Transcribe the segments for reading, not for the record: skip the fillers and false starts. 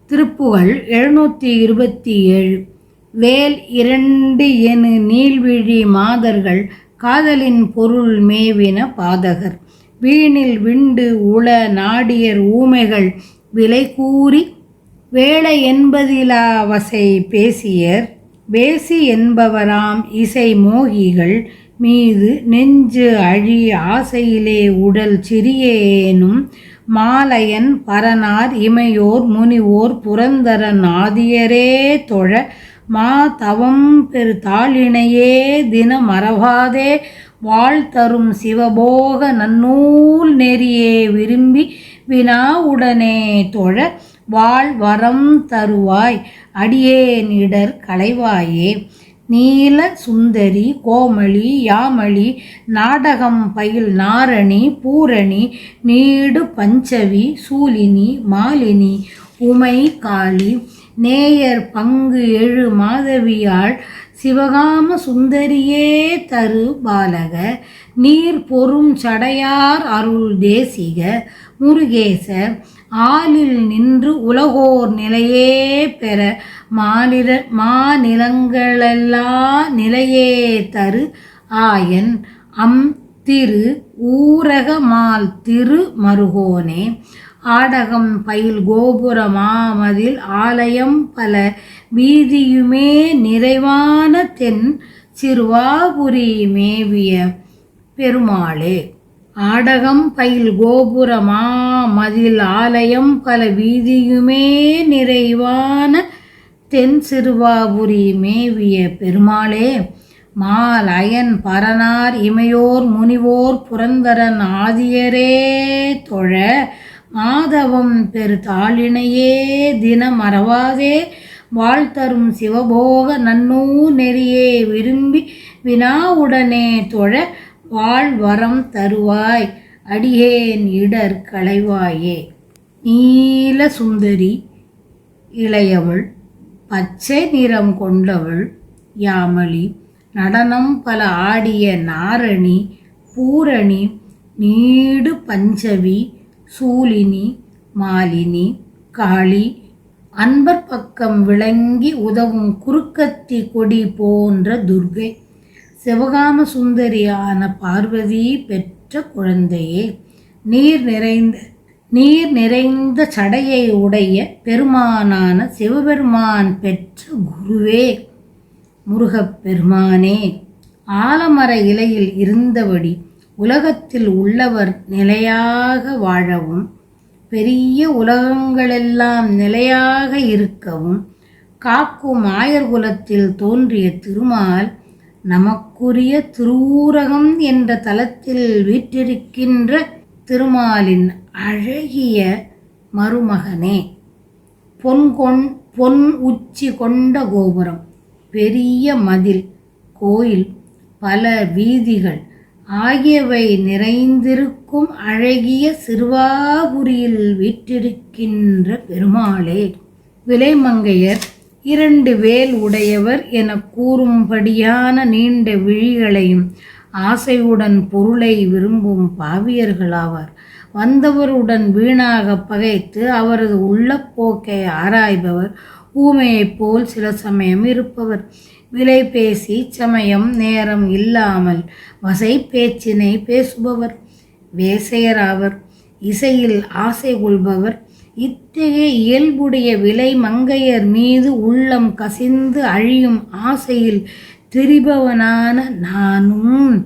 திருப்புகழ் 727. வேல் 2 எனு நீள்விழி மாதர்கள் காதலின் பொருள் மேவின பாதகர் வீணில் விண்டு உள நாடியர் ஊமைகள் விலை கூறி வேலை என்பதிலா வசை பேசியர் வேசி என்பவராம் இசை மோகிகள் மீது நெஞ்சு அழி ஆசையிலே உடல் சிறியேனும் மாலையன் பரனார் இமையோர் முனிவோர் புரந்தரன் ஆதியரே தொழ மா தவம் பெரு தாளினையே தின மறவாதே வாழ்தரும் சிவபோக நன்னூல் நெறியே விரும்பி வினாவுடனே தொழ வாழ் வரம் தருவாய் அடியேன் இடர் களைவாயே. நீல சுந்தரி கோமளி யாமளி நாடகம் பயில் நாரணி பூரணி நீடு பஞ்சவி சூலினி மாலினி உமை காளி நேயர் பங்கு எழு மாதவியாள் சிவகாம சுந்தரியே தரு பாலக நீர் பொறும் சடையார் அருள் தேசிக முருகேச ஆலில் நின்று உலகோர் நிலையே பெற மாநிலங்களெல்லா நிலையே தரு ஆயன் அம் திரு ஊரகமால் திரு மருகோனே. ஆடகம் பயில் கோபுர மாமதில் ஆலயம் பல வீதியுமே நிறைவான தென் சிறுவாபுரி மேவிய பெருமாளே. ஆடகம் பயில் கோபுர மாமதில் ஆலயம் பல வீதியுமே நிறைவான தென் சிறுவாபுரி மேவிய பெருமாளே. மால் அயன் பரனார் இமையோர் முனிவோர் புரந்தரன் ஆதியரே தொழ மாதவம் பெரு தாளினையே தின மறவாதே வாழ்தரும் சிவபோக நன்னூ நெறியே விரும்பி வினாவுடனே தொழ வாழ் வரம் தருவாய் அடியேன் இடர் களைவாயே. நீல சுந்தரி இளையவள் பச்சை நிறம் கொண்டவள் யாமளி நடனம் பல ஆடிய நாரணி பூரணி நீடு பஞ்சவி சூலினி மாலினி காளி அன்பர் பக்கம் விளங்கி உதவும் குறுக்கத்தி கொடி போன்ற துர்கை சிவகாம சுந்தரியான பார்வதி பெற்ற குழந்தையே. நீர் நிறைந்த சடையை உடைய பெருமானான சிவபெருமான் பெற்ற குருவே முருகப்பெருமானே. ஆலமர இலையில் இருந்தபடி உலகத்தில் உள்ளவர் நிலையாக வாழவும் பெரிய உலகங்களெல்லாம் நிலையாக இருக்கவும் காக்கும் ஆயர்குலத்தில் தோன்றிய திருமால் நமக்குரிய திருவூரகம் என்ற தலத்தில் வீற்றிருக்கின்ற திருமாலின் அழகிய மருமகனே. பொன் உச்சி கொண்ட கோபுரம் பெரிய மதில் கோயில் பல வீதிகள் ஆகியவை நிறைந்திருக்கும் அழகிய சிறுவாபுரியில் வீற்றிருக்கின்ற பெருமாளே. விலைமங்கையர் 2 வேல் உடையவர் என கூறும்படியான நீண்ட விழிகளையும் ஆசையுடன் பொருளை விரும்பும் பாவியர்களாவார். வந்தவருடன் வீணாக பகைத்து அவரது உள்ளப்போக்கை ஆராய்பவர் ஊமையைப் போல் சில சமயம் இருப்பவர். விலை பேசி சமயம் நேரம் இல்லாமல் வசை பேச்சினை பேசுபவர் வேசையராவர். இசையில் ஆசை கொள்பவர். இத்தகைய இயல்புடைய விலை மங்கையர் மீது உள்ளம் கசிந்து அழியும் ஆசையில் திரிபவனான நானும்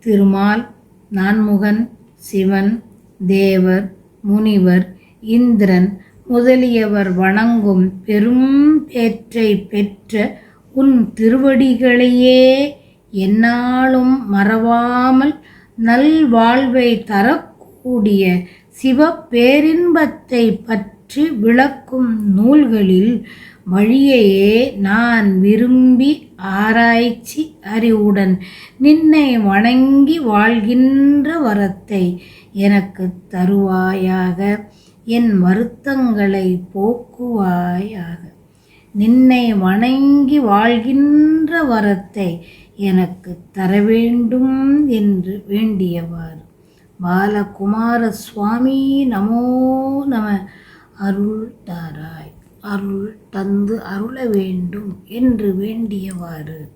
திருமால் நான்முகன் சிவன் தேவர் முனிவர் இந்திரன் முதலியவர் வணங்கும் பெரும் பேற்றை பெற்ற உன் திருவடிகளையே எந்நாளும் மறவாமல் நல்வாழ்வை தரக்கூடிய சிவ பேரின்பத்தை பற்றி விளக்கும் நூல்களில் வழியையே நான் விரும்பி ஆராய்ச்சி அறிவுடன் நின்னை வணங்கி வாழ்கின்ற வரத்தை எனக்கு தருவாயாக. என் வருத்தங்களை போக்குவாயாக. நின்னை வணங்கி வாழ்கின்ற வரத்தை எனக்கு தர வேண்டும் என்று வேண்டியவாறு. பாலகுமார சுவாமி நமோ நம. அருள் தாராய். அருள் தந்து அருள வேண்டும் என்று வேண்டியவாறு